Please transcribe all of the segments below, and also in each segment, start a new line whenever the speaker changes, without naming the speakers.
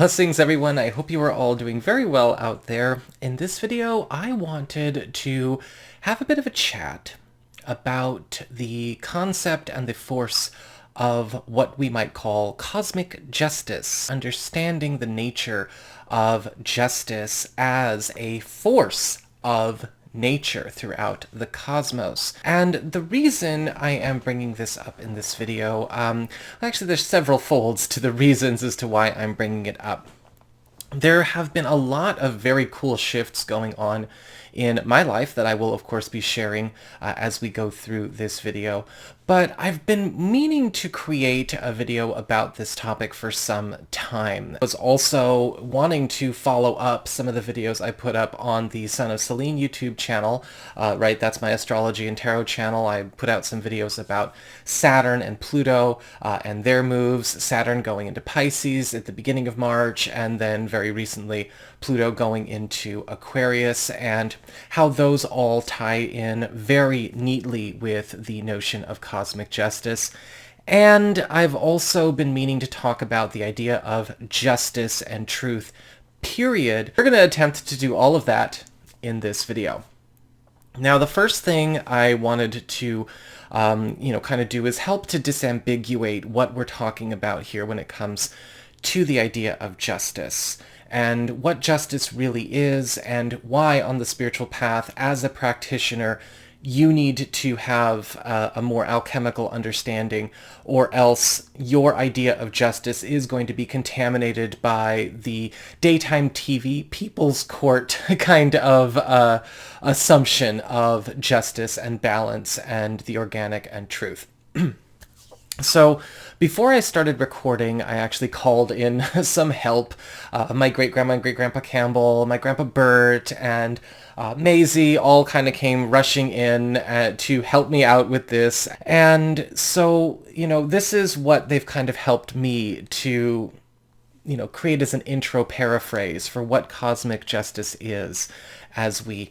Blessings everyone, I hope you are all doing very well out there. In this video, I wanted to have a bit of a chat about the concept and the force of what we might call cosmic justice, understanding the nature of justice as a force of nature throughout the cosmos. And the reason I am bringing this up in this video, actually there's several folds to the reasons as to why I'm bringing it up. There have been a lot of very cool shifts going on in my life that I will of course be sharing as we go through this video. But I've been meaning to create a video about this topic for some time. I was also wanting to follow up some of the videos I put up on the Son of Selene YouTube channel, right? That's my astrology and tarot channel. I put out some videos about Saturn and Pluto and their moves, Saturn going into Pisces at the beginning of March, and then very recently Pluto going into Aquarius, and how those all tie in very neatly with the notion of cosmic justice. And I've also been meaning to talk about the idea of justice and truth, period. We're going to attempt to do all of that in this video. Now, the first thing I wanted to kind of do is help to disambiguate what we're talking about here when it comes to the idea of justice, and what justice really is, and why on the spiritual path, as a practitioner, you need to have a more alchemical understanding, or else your idea of justice is going to be contaminated by the daytime TV people's court kind of assumption of justice and balance and the organic and truth. So before I started recording, I actually called in some help. My great-grandma and great-grandpa Campbell, my grandpa Bert, and Maize all kind of came rushing in to help me out with this. And so, this is what they've kind of helped me to, create as an intro paraphrase for what cosmic justice is as we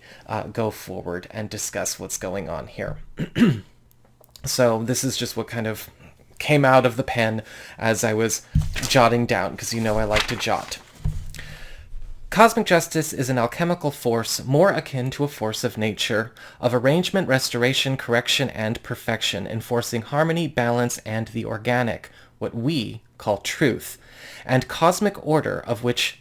go forward and discuss what's going on here. So this is just what kind of came out of the pen as I was jotting down, because I like to jot. Cosmic justice is an alchemical force more akin to a force of nature, of arrangement, restoration, correction, and perfection, enforcing harmony, balance, and the organic, what we call truth, and cosmic order, of which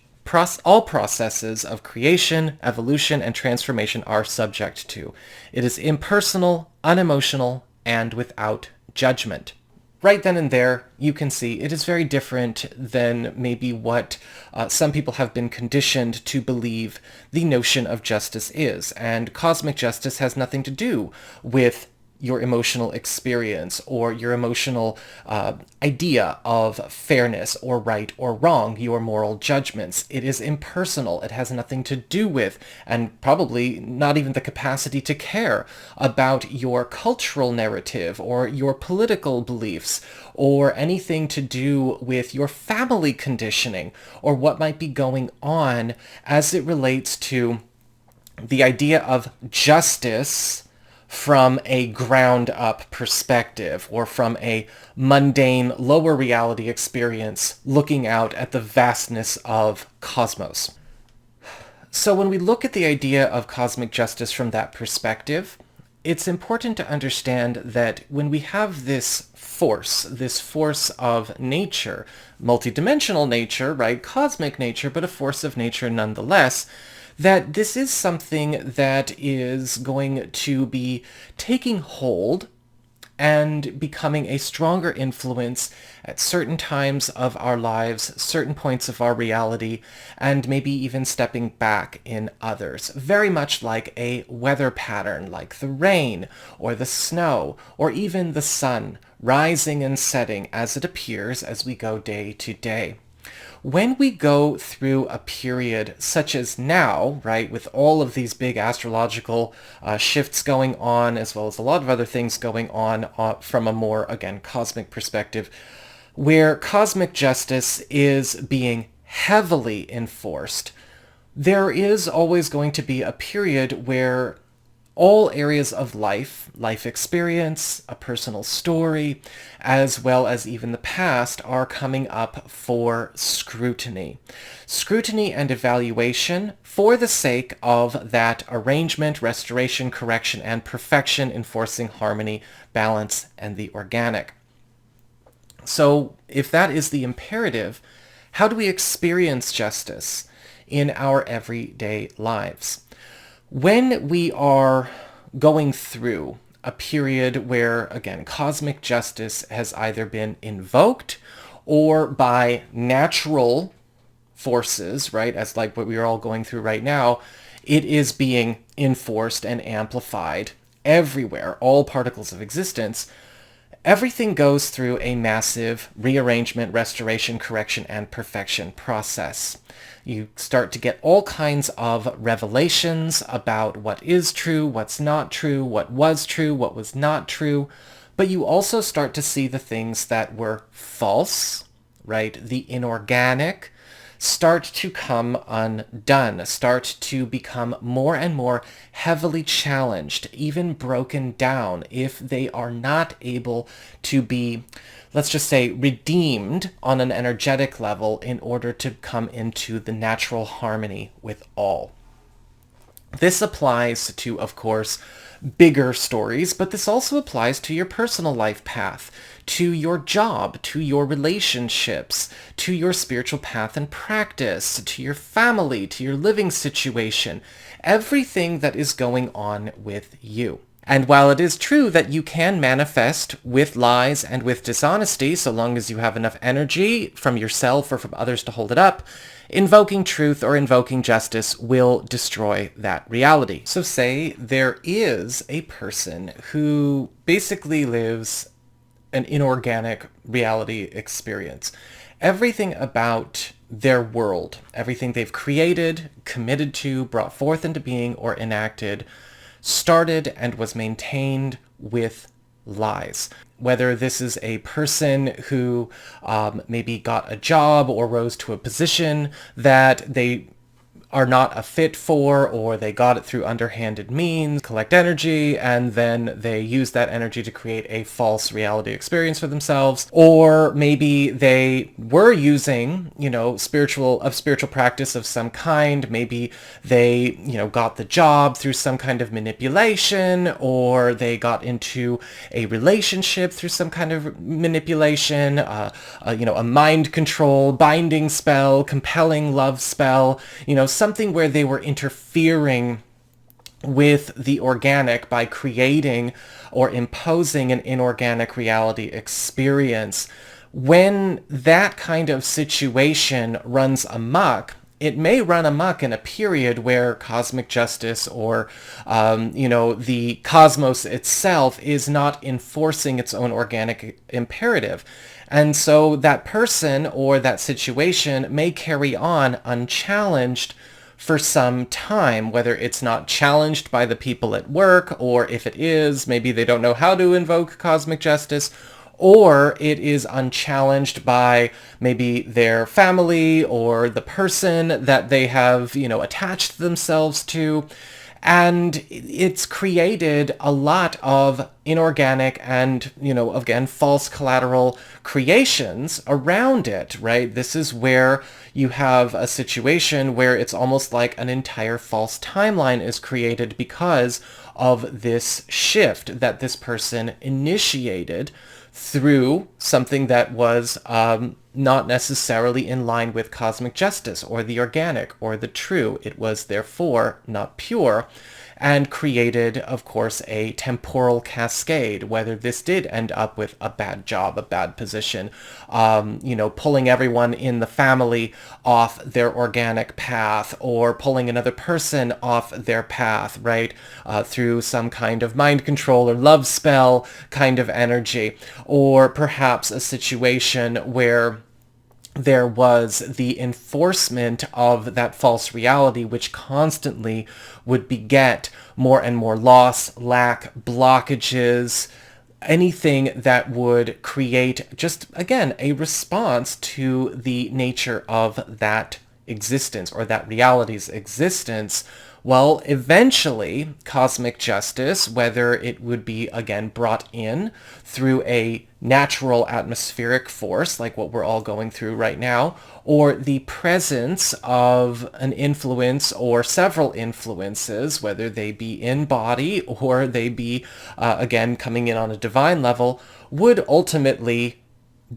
all processes of creation, evolution, and transformation are subject to. It is impersonal, unemotional, and without judgment. Right then and there, you can see it is very different than maybe what some people have been conditioned to believe the notion of justice is. And cosmic justice has nothing to do with your emotional experience or your emotional idea of fairness or right or wrong, your moral judgments. It is impersonal. It has nothing to do with, and probably not even the capacity to care about, your cultural narrative or your political beliefs or anything to do with your family conditioning or what might be going on as it relates to the idea of justice from a ground-up perspective, or from a mundane, lower reality experience looking out at the vastness of cosmos. So when we look at the idea of cosmic justice from that perspective, it's important to understand that when we have this force of nature, multidimensional nature, right, cosmic nature, but a force of nature nonetheless, that this is something that is going to be taking hold and becoming a stronger influence at certain times of our lives, certain points of our reality, and maybe even stepping back in others. Very much like a weather pattern, like the rain or the snow, or even the sun rising and setting as it appears as we go day to day. When we go through a period such as now, right, with all of these big astrological shifts going on, as well as a lot of other things going on from a more, again, cosmic perspective, where cosmic justice is being heavily enforced, there is always going to be a period where all areas of life, life experience, a personal story, as well as even the past, are coming up for scrutiny. Scrutiny and evaluation for the sake of that arrangement, restoration, correction, and perfection, enforcing harmony, balance, and the organic. So if that is the imperative, how do we experience justice in our everyday lives? When we are going through a period where, again, cosmic justice has either been invoked or by natural forces, right, as like what we are all going through right now, it is being enforced and amplified everywhere, all particles of existence, everything goes through a massive rearrangement, restoration, correction, and perfection process. You start to get all kinds of revelations about what is true, what's not true, what was not true, but you also start to see the things that were false, right? The inorganic start to come undone, start to become more and more heavily challenged, even broken down, if they are not able to be, let's just say, redeemed on an energetic level in order to come into the natural harmony with all. This applies to, of course, bigger stories, but this also applies to your personal life path, to your job, to your relationships, to your spiritual path and practice, to your family, to your living situation, everything that is going on with you. And while it is true that you can manifest with lies and with dishonesty, so long as you have enough energy from yourself or from others to hold it up, invoking truth or invoking justice will destroy that reality. So say there is a person who basically lives an inorganic reality experience. Everything about their world, everything they've created, committed to, brought forth into being, or enacted, started and was maintained with lies. Whether this is a person who maybe got a job or rose to a position that they are not a fit for, or they got it through underhanded means, collect energy, and then they use that energy to create a false reality experience for themselves. Or maybe they were using, spiritual practice of some kind. Maybe they, got the job through some kind of manipulation, or they got into a relationship through some kind of manipulation, a mind control, binding spell, compelling love spell, something where they were interfering with the organic by creating or imposing an inorganic reality experience. When that kind of situation runs amok, it may run amok in a period where cosmic justice or, the cosmos itself is not enforcing its own organic imperative. And so that person or that situation may carry on unchallenged for some time, whether it's not challenged by the people at work, or if it is, maybe they don't know how to invoke cosmic justice, or it is unchallenged by maybe their family or the person that they have, attached themselves to. And it's created a lot of inorganic and, again, false collateral creations around it, right? This is where you have a situation where it's almost like an entire false timeline is created because of this shift that this person initiated through something that was not necessarily in line with cosmic justice or the organic or the true. It was therefore not pure, and created, of course, a temporal cascade, whether this did end up with a bad job, a bad position, pulling everyone in the family off their organic path, or pulling another person off their path, right, through some kind of mind control or love spell kind of energy, or perhaps a situation where there was the enforcement of that false reality, which constantly would beget more and more loss, lack, blockages, anything that would create just, again, a response to the nature of that existence or that reality's existence, well, eventually cosmic justice, whether it would be again brought in through a natural atmospheric force like what we're all going through right now, or the presence of an influence or several influences, whether they be in body or they be again coming in on a divine level, would ultimately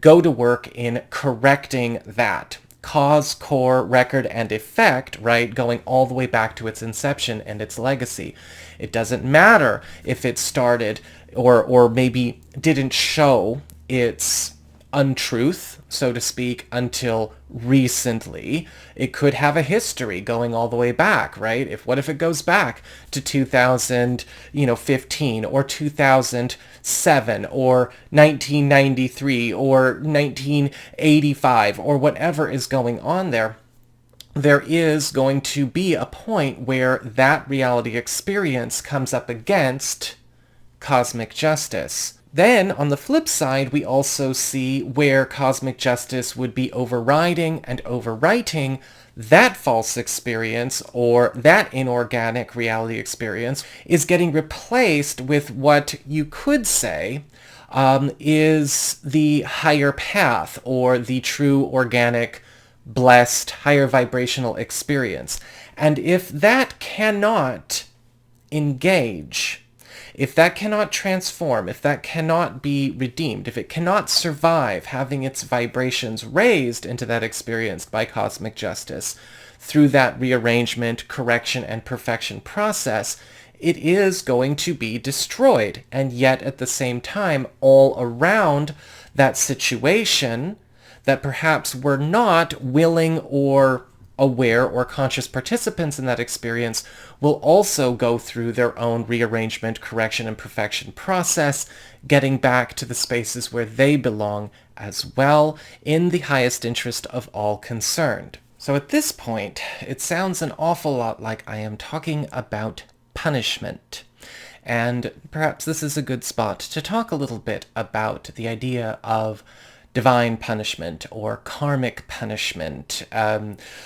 go to work in correcting that cause, core, record, and effect, right, going all the way back to its inception and its legacy. It doesn't matter if it started or maybe didn't show its untruth, so to speak, until recently. It could have a history going all the way back, right? What if it goes back to 2015 or 2007 or 1993 or 1985 or whatever is going on there? There is going to be a point where that reality experience comes up against cosmic justice. Then, on the flip side, we also see where cosmic justice would be overriding and overwriting that false experience or that inorganic reality experience is getting replaced with what you could say is the higher path or the true organic, blessed, higher vibrational experience. And if that cannot engage, if that cannot transform, if that cannot be redeemed, if it cannot survive having its vibrations raised into that experience by cosmic justice through that rearrangement, correction, and perfection process, it is going to be destroyed. And yet at the same time, all around that situation that perhaps were not willing or aware or conscious participants in that experience will also go through their own rearrangement, correction, and perfection process, getting back to the spaces where they belong as well, in the highest interest of all concerned. So at this point, it sounds an awful lot like I am talking about punishment. And perhaps this is a good spot to talk a little bit about the idea of divine punishment or karmic punishment,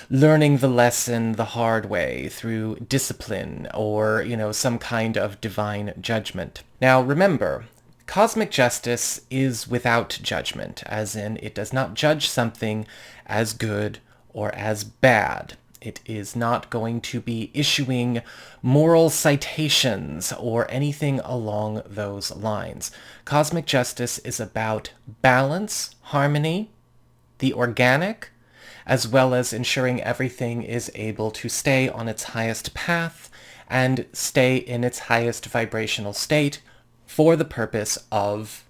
learning the lesson the hard way through discipline or, some kind of divine judgment. Now remember, cosmic justice is without judgment, as in it does not judge something as good or as bad. It is not going to be issuing moral citations or anything along those lines. Cosmic justice is about balance, harmony, the organic, as well as ensuring everything is able to stay on its highest path and stay in its highest vibrational state for the purpose of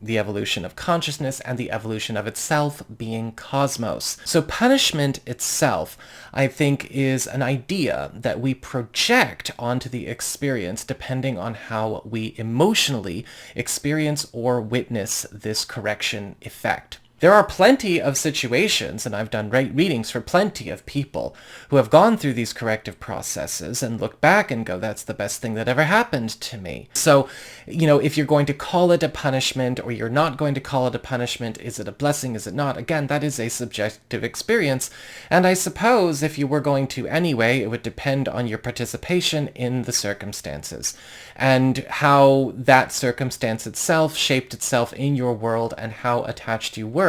the evolution of consciousness and the evolution of itself being cosmos. So punishment itself, I think, is an idea that we project onto the experience depending on how we emotionally experience or witness this correction effect. There are plenty of situations, and I've done readings for plenty of people who have gone through these corrective processes and look back and go, that's the best thing that ever happened to me. So, if you're going to call it a punishment or you're not going to call it a punishment, is it a blessing, is it not? Again, that is a subjective experience. And I suppose if you were going to anyway, it would depend on your participation in the circumstances and how that circumstance itself shaped itself in your world and how attached you were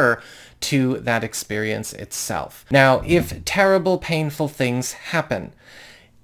to that experience itself. Now, if terrible, painful things happen,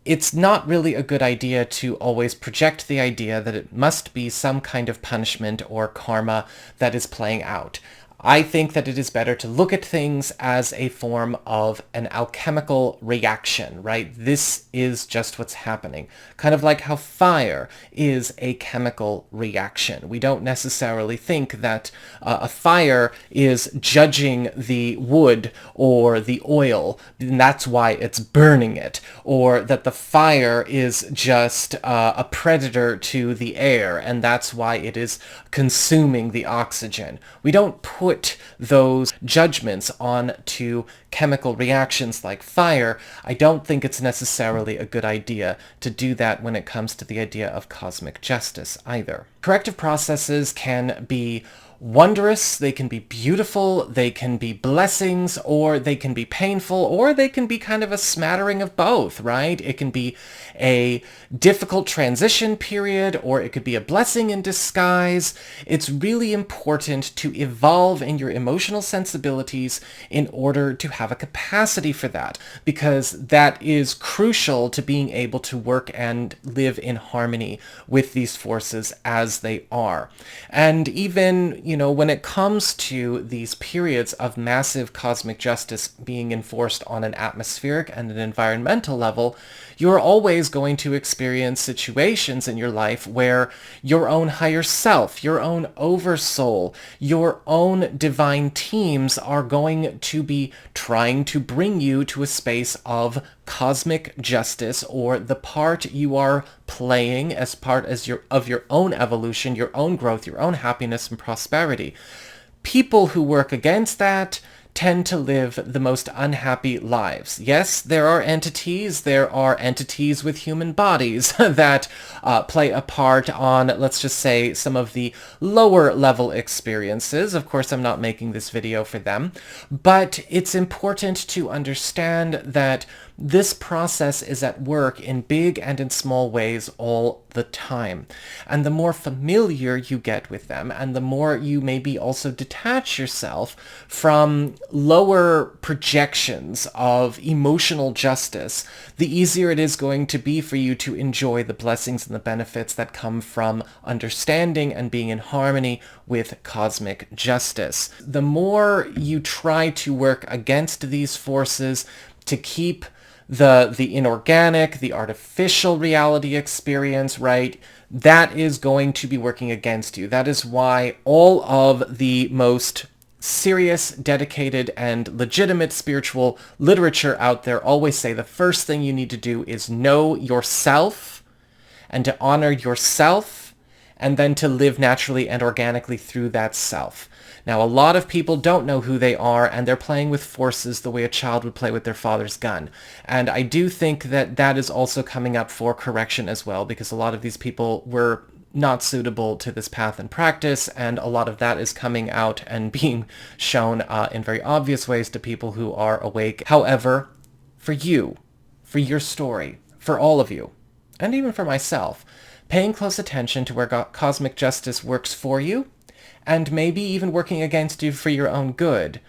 it's not really a good idea to always project the idea that it must be some kind of punishment or karma that is playing out. I think that it is better to look at things as a form of an alchemical reaction, right? This is just what's happening. Kind of like how fire is a chemical reaction. We don't necessarily think that a fire is judging the wood or the oil, and that's why it's burning it, or that the fire is just a predator to the air, and that's why it is consuming the oxygen. We don't put those judgments on to chemical reactions like fire. I don't think it's necessarily a good idea to do that when it comes to the idea of cosmic justice either. Corrective processes can be wondrous, they can be beautiful, they can be blessings, or they can be painful, or they can be kind of a smattering of both, right? It can be a difficult transition period, or it could be a blessing in disguise. It's really important to evolve in your emotional sensibilities in order to have a capacity for that, because that is crucial to being able to work and live in harmony with these forces as they are. And even, when it comes to these periods of massive cosmic justice being enforced on an atmospheric and an environmental level, you're always going to experience situations in your life where your own higher self, your own oversoul, your own divine teams are going to be trying to bring you to a space of cosmic justice, or the part you are playing as part of your own evolution, your own growth, your own happiness and prosperity. People who work against that tend to live the most unhappy lives. Yes, there are entities with human bodies that play a part on, let's just say, some of the lower level experiences. Of course, I'm not making this video for them, but it's important to understand that this process is at work in big and in small ways all the time. And the more familiar you get with them, and the more you maybe also detach yourself from lower projections of emotional justice, the easier it is going to be for you to enjoy the blessings and the benefits that come from understanding and being in harmony with cosmic justice. The more you try to work against these forces to keep the inorganic, the artificial reality experience, right, that is going to be working against you. That is why all of the most serious, dedicated, and legitimate spiritual literature out there always say the first thing you need to do is know yourself and to honor yourself, and then to live naturally and organically through that self. Now, a lot of people don't know who they are, and they're playing with forces the way a child would play with their father's gun. And I do think that that is also coming up for correction as well, because a lot of these people were not suitable to this path and practice, and a lot of that is coming out and being shown in very obvious ways to people who are awake. However, for you, for your story, for all of you, and even for myself, paying close attention to where cosmic justice works for you, and maybe even working against you for your own good,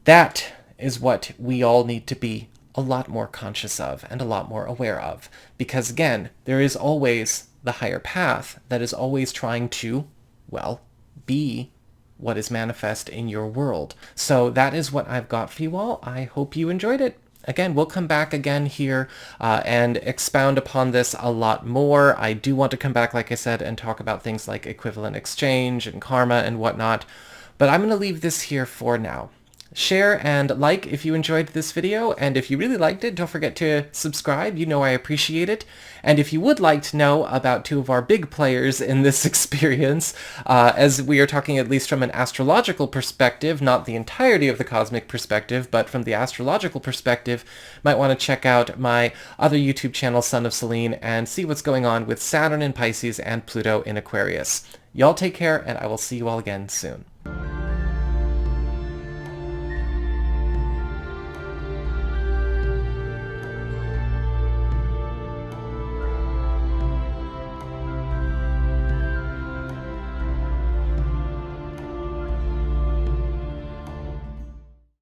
that is what we all need to be a lot more conscious of and a lot more aware of. Because again, there is always the higher path that is always trying to, well, be what is manifest in your world. So that is what I've got for you all. I hope you enjoyed it. Again, we'll come back again here and expound upon this a lot more. I do want to come back, like I said, and talk about things like equivalent exchange and karma and whatnot. But I'm going to leave this here for now. Share and like if you enjoyed this video, and if you really liked it, don't forget to subscribe. You know I appreciate it. And if you would like to know about two of our big players in this experience, as we are talking at least from an astrological perspective, not the entirety of the cosmic perspective, but from the astrological perspective, might want to check out my other YouTube channel, Son of Selene, and see what's going on with Saturn in Pisces and Pluto in Aquarius. Y'all take care, and I will see you all again soon.